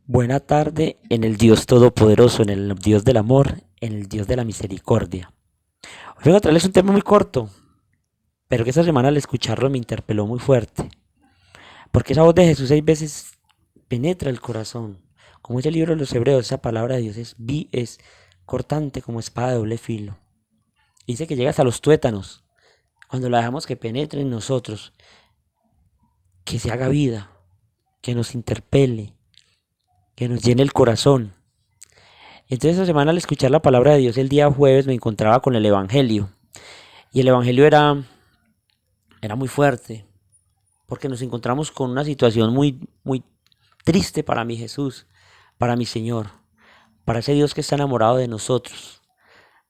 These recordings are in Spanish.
Buena tarde en el Dios Todopoderoso, en el Dios del amor, en el Dios de la misericordia. Hoy vengo a traerles un tema muy corto, pero que esta semana al escucharlo me interpeló muy fuerte. Porque esa voz de Jesús 6 veces penetra el corazón. Como dice el libro de los Hebreos, esa palabra de Dios es cortante como espada de doble filo. Dice que llega hasta los tuétanos. Cuando la dejamos que penetre en nosotros, que se haga vida, que nos interpele, que nos llene el corazón. Entonces esta semana al escuchar la palabra de Dios el día jueves me encontraba con el Evangelio. Y el Evangelio era muy fuerte, porque nos encontramos con una situación muy triste para mi Jesús, para mi Señor, para ese Dios que está enamorado de nosotros,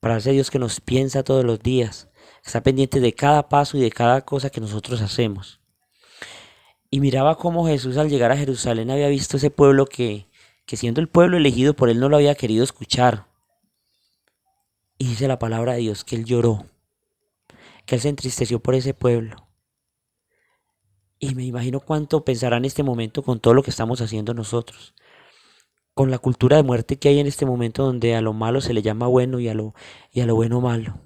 para ese Dios que nos piensa todos los días, que está pendiente de cada paso y de cada cosa que nosotros hacemos. Y miraba cómo Jesús al llegar a Jerusalén había visto ese pueblo que siendo el pueblo elegido por él no lo había querido escuchar. Y dice la palabra de Dios que él lloró, que él se entristeció por ese pueblo. Y me imagino cuánto pensará en este momento con todo lo que estamos haciendo nosotros. Con la cultura de muerte que hay en este momento donde a lo malo se le llama bueno y a lo bueno malo.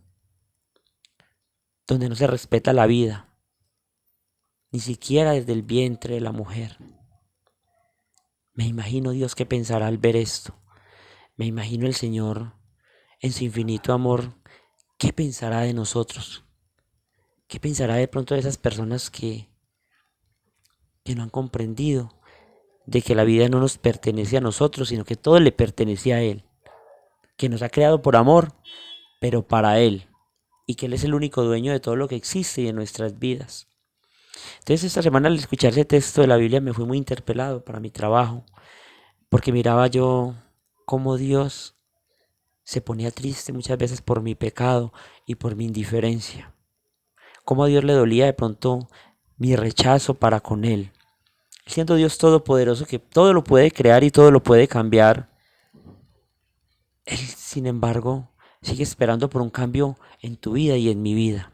Donde no se respeta la vida. Ni siquiera desde el vientre de la mujer. Me imagino Dios que pensará al ver esto. Me imagino el Señor en su infinito amor. ¿Qué pensará de nosotros? ¿Qué pensará de pronto de esas personas que no han comprendido de que la vida no nos pertenece a nosotros, sino que todo le pertenece a Él, que nos ha creado por amor, pero para Él, y que Él es el único dueño de todo lo que existe y de nuestras vidas? Entonces esta semana al escuchar ese texto de la Biblia me fui muy interpelado para mi trabajo, porque miraba yo cómo Dios se ponía triste muchas veces por mi pecado y por mi indiferencia, cómo a Dios le dolía de pronto mi rechazo para con Él. Siendo Dios todopoderoso que todo lo puede crear y todo lo puede cambiar, Él, sin embargo, sigue esperando por un cambio en tu vida y en mi vida.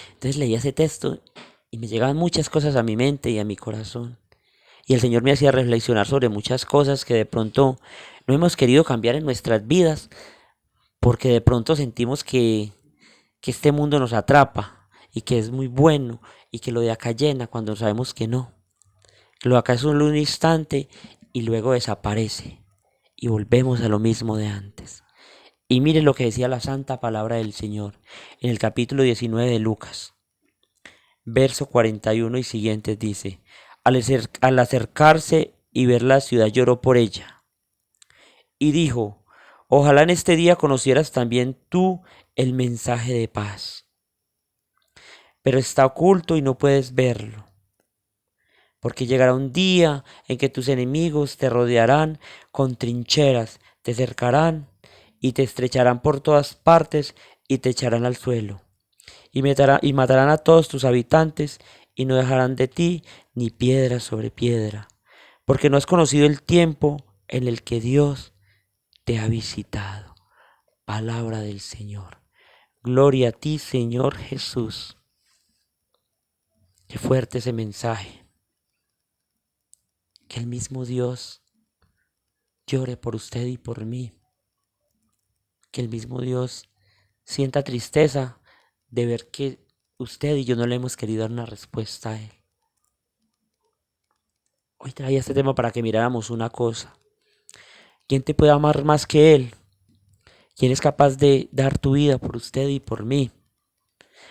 Entonces leía ese texto y me llegaban muchas cosas a mi mente y a mi corazón. Y el Señor me hacía reflexionar sobre muchas cosas que de pronto no hemos querido cambiar en nuestras vidas porque de pronto sentimos que este mundo nos atrapa y que es muy bueno y que lo de acá llena cuando sabemos que no. Que lo de acá es solo un instante y luego desaparece y volvemos a lo mismo de antes. Y mire lo que decía la santa palabra del Señor en el capítulo 19 de Lucas, verso 41 y siguientes dice: al acercarse y ver la ciudad lloró por ella y dijo: ojalá en este día conocieras también tú el mensaje de paz, pero está oculto y no puedes verlo, porque llegará un día en que tus enemigos te rodearán con trincheras, te cercarán y te estrecharán por todas partes y te echarán al suelo. Y matarán a todos tus habitantes y no dejarán de ti ni piedra sobre piedra, porque no has conocido el tiempo en el que Dios te ha visitado. Palabra del Señor. Gloria a ti, Señor Jesús. Qué fuerte ese mensaje. Que el mismo Dios llore por usted y por mí. Que el mismo Dios sienta tristeza de ver que usted y yo no le hemos querido dar una respuesta a Él. Hoy traía este tema para que miráramos una cosa. ¿Quién te puede amar más que Él? ¿Quién es capaz de dar tu vida por usted y por mí?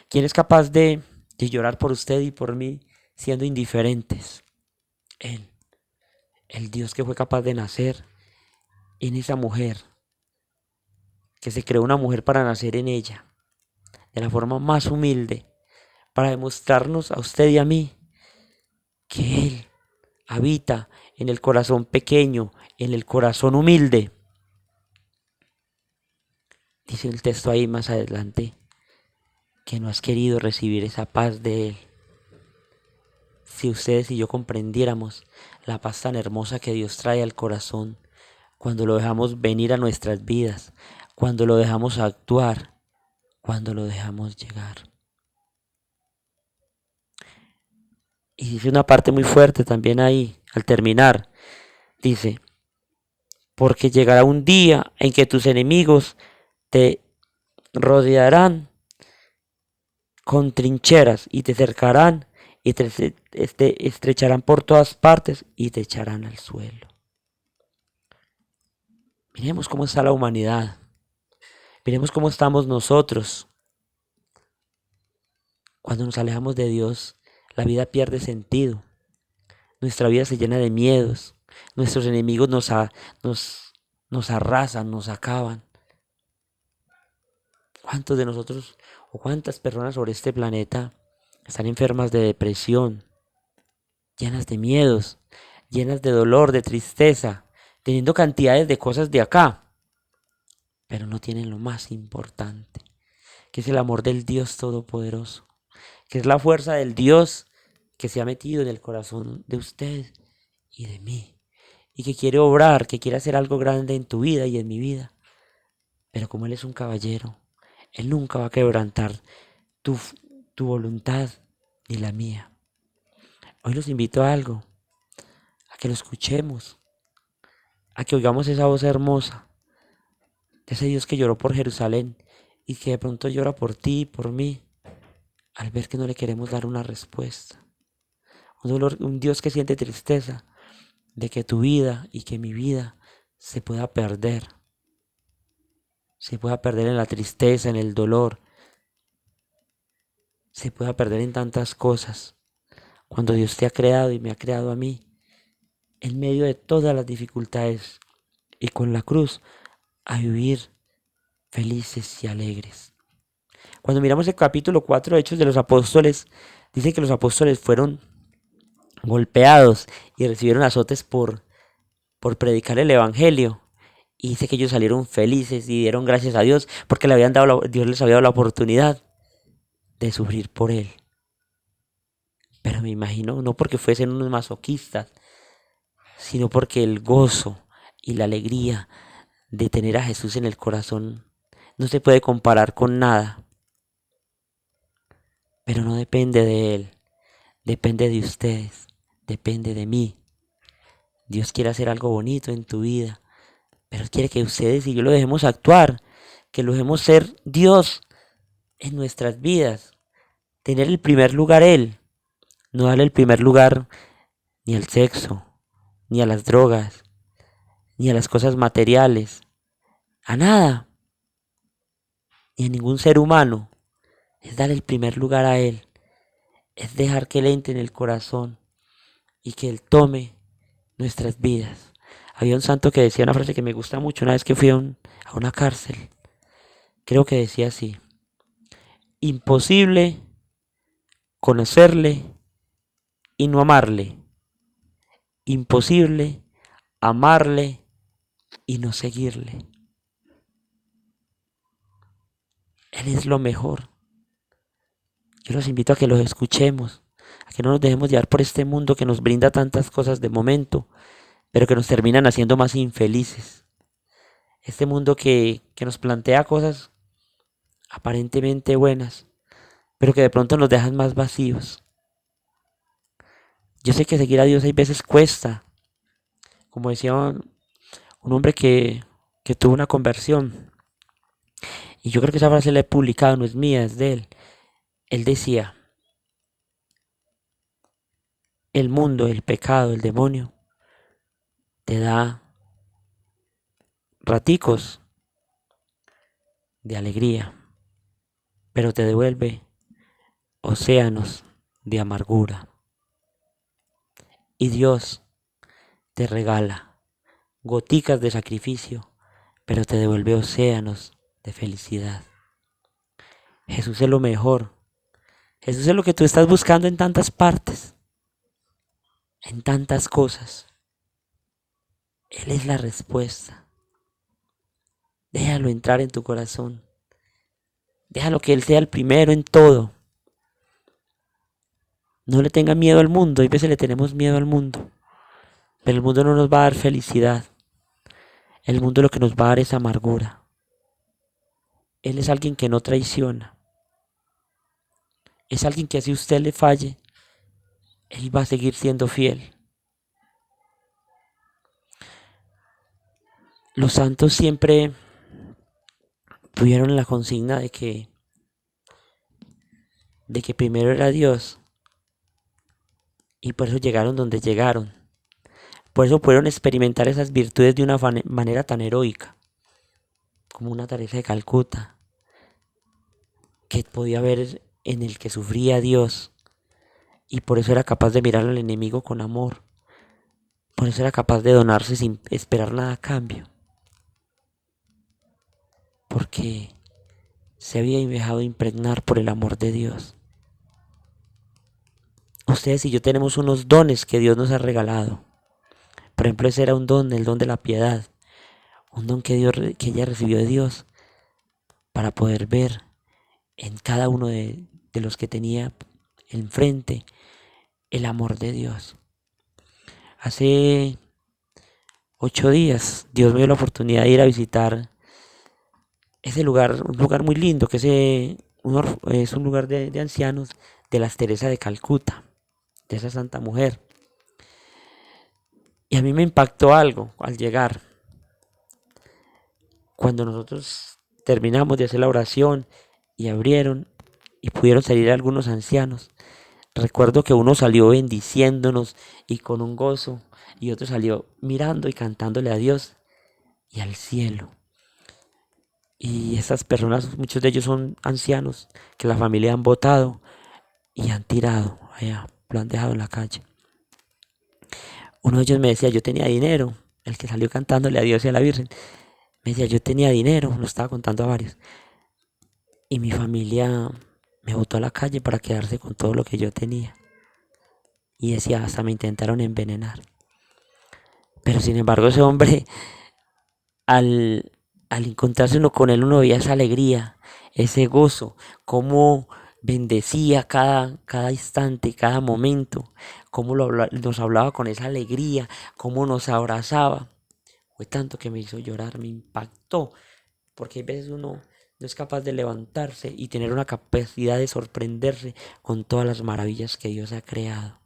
¿Quién es capaz de llorar por usted y por mí siendo indiferentes? Él, el Dios que fue capaz de nacer en esa mujer, que se creó una mujer para nacer en ella, de la forma más humilde, para demostrarnos a usted y a mí que Él habita en el corazón pequeño, en el corazón humilde. Dice el texto ahí más adelante que no has querido recibir esa paz de Él. Si ustedes y yo comprendiéramos la paz tan hermosa que Dios trae al corazón, cuando lo dejamos venir a nuestras vidas, cuando lo dejamos actuar, cuando lo dejamos llegar. Y dice una parte muy fuerte también ahí, al terminar. Dice, porque llegará un día en que tus enemigos te rodearán con trincheras y te cercarán y te estrecharán por todas partes y te echarán al suelo. Miremos cómo está la humanidad. Miremos cómo estamos nosotros. Cuando nos alejamos de Dios, la vida pierde sentido. Nuestra vida se llena de miedos. Nuestros enemigos nos arrasan, nos acaban. ¿Cuántos de nosotros o cuántas personas sobre este planeta están enfermas de depresión, llenas de miedos, llenas de dolor, de tristeza, teniendo cantidades de cosas de acá, pero no tienen lo más importante, que es el amor del Dios Todopoderoso, que es la fuerza del Dios que se ha metido en el corazón de usted y de mí, y que quiere obrar, que quiere hacer algo grande en tu vida y en mi vida. Pero como Él es un caballero, Él nunca va a quebrantar tu, tu voluntad ni la mía. Hoy los invito a algo, a que lo escuchemos, a que oigamos esa voz hermosa de ese Dios que lloró por Jerusalén y que de pronto llora por ti y por mí al ver que no le queremos dar una respuesta. Un Dios que siente tristeza de que tu vida y que mi vida se pueda perder en la tristeza, en el dolor, se pueda perder en tantas cosas. Cuando Dios te ha creado y me ha creado a mí, en medio de todas las dificultades y con la cruz, a vivir felices y alegres. Cuando miramos el capítulo 4 de Hechos de los Apóstoles, dice que los apóstoles fueron golpeados y recibieron azotes por predicar el Evangelio. Y dice que ellos salieron felices y dieron gracias a Dios porque Dios les había dado la oportunidad de sufrir por Él. Pero me imagino, no porque fuesen unos masoquistas, sino porque el gozo y la alegría de tener a Jesús en el corazón no se puede comparar con nada. Pero no depende de Él, depende de ustedes, depende de mí. Dios quiere hacer algo bonito en tu vida, pero quiere que ustedes y yo lo dejemos actuar, que lo dejemos ser Dios en nuestras vidas, tener el primer lugar Él, no darle el primer lugar ni al sexo, ni a las drogas, ni a las cosas materiales, a nada, ni a ningún ser humano. Es darle el primer lugar a Él, es dejar que Él entre en el corazón y que Él tome nuestras vidas. Había un santo que decía una frase que me gusta mucho una vez que fui a una cárcel. Creo que decía así: imposible conocerle y no amarle. Imposible amarle y no seguirle. Él es lo mejor. Yo los invito a que los escuchemos, a que no nos dejemos llevar por este mundo que nos brinda tantas cosas de momento, pero que nos terminan haciendo más infelices. Este mundo que nos plantea cosas aparentemente buenas, pero que de pronto nos dejan más vacíos. Yo sé que seguir a Dios hay veces cuesta. Como decía un hombre que tuvo una conversión, y yo creo que esa frase la he publicado, no es mía, es de él. Él decía: el mundo, el pecado, el demonio, te da raticos de alegría, pero te devuelve océanos de amargura. Y Dios te regala goticas de sacrificio, pero te devuelve océanos de felicidad. Jesús es lo mejor. Jesús es lo que tú estás buscando en tantas partes, en tantas cosas. Él es la respuesta. Déjalo entrar en tu corazón. Déjalo que Él sea el primero en todo. No le tenga miedo al mundo. Hay veces le tenemos miedo al mundo. Pero el mundo no nos va a dar felicidad. El mundo lo que nos va a dar es amargura. Él es alguien que no traiciona. Es alguien que si usted le falle, Él va a seguir siendo fiel. Los santos siempre tuvieron la consigna de que primero era Dios y por eso llegaron donde llegaron. Por eso pudieron experimentar esas virtudes de una manera tan heroica, como una Teresa de Calcuta, que podía ver en el que sufría a Dios y por eso era capaz de mirar al enemigo con amor. Por eso era capaz de donarse sin esperar nada a cambio, porque se había dejado impregnar por el amor de Dios. Ustedes y yo tenemos unos dones que Dios nos ha regalado. Por ejemplo, ese era un don, el don de la piedad, un don que ella recibió de Dios para poder ver en cada uno de los que tenía enfrente el amor de Dios. Hace 8 días Dios me dio la oportunidad de ir a visitar ese lugar, un lugar muy lindo, que es un lugar de ancianos de las Teresa de Calcuta, de esa santa mujer. Y a mí me impactó algo al llegar. Cuando nosotros terminamos de hacer la oración y abrieron y pudieron salir algunos ancianos, recuerdo que uno salió bendiciéndonos y con un gozo, y otro salió mirando y cantándole a Dios y al cielo. Y esas personas, muchos de ellos son ancianos que la familia han votado y han tirado allá, lo han dejado en la calle. Uno de ellos me decía, yo tenía dinero, el que salió cantándole a Dios y a la Virgen, me decía, yo tenía dinero, lo estaba contando a varios, y mi familia me botó a la calle para quedarse con todo lo que yo tenía. Y decía, hasta me intentaron envenenar. Pero sin embargo ese hombre, al, al encontrarse uno con él, uno veía esa alegría, ese gozo, cómo bendecía cada instante, cada momento, cómo nos hablaba con esa alegría, cómo nos abrazaba. Fue tanto que me hizo llorar, me impactó, porque hay veces uno no es capaz de levantarse y tener una capacidad de sorprenderse con todas las maravillas que Dios ha creado.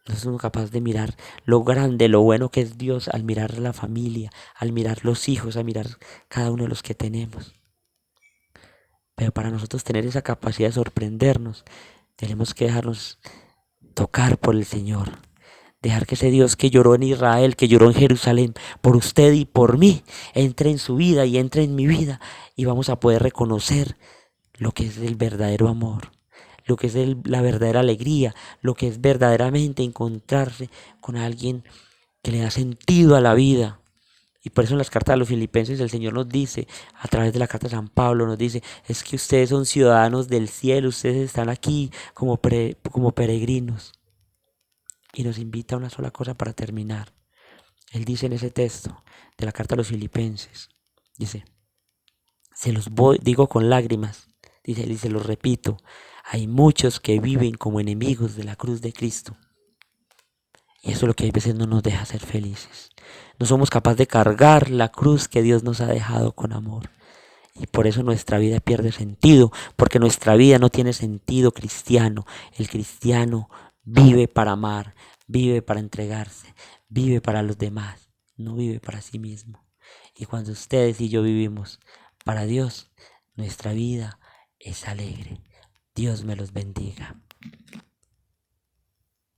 No somos capaces de mirar lo grande, lo bueno que es Dios al mirar la familia, al mirar los hijos, al mirar cada uno de los que tenemos. Pero para nosotros tener esa capacidad de sorprendernos, tenemos que dejarnos tocar por el Señor. Dejar que ese Dios que lloró en Israel, que lloró en Jerusalén, por usted y por mí, entre en su vida y entre en mi vida. Y vamos a poder reconocer lo que es el verdadero amor, lo que es la verdadera alegría, lo que es verdaderamente encontrarse con alguien que le da sentido a la vida. Y por eso en las cartas a los filipenses el Señor nos dice, a través de la carta de San Pablo, nos dice, es que ustedes son ciudadanos del cielo, ustedes están aquí como peregrinos. Y nos invita a una sola cosa para terminar. Él dice en ese texto de la carta a los filipenses, dice, digo con lágrimas, dice, lo repito, hay muchos que viven como enemigos de la cruz de Cristo. Y eso es lo que a veces no nos deja ser felices. No somos capaces de cargar la cruz que Dios nos ha dejado con amor. Y por eso nuestra vida pierde sentido, porque nuestra vida no tiene sentido cristiano. El cristiano vive para amar, vive para entregarse, vive para los demás, no vive para sí mismo. Y cuando ustedes y yo vivimos para Dios, nuestra vida es alegre. Dios me los bendiga.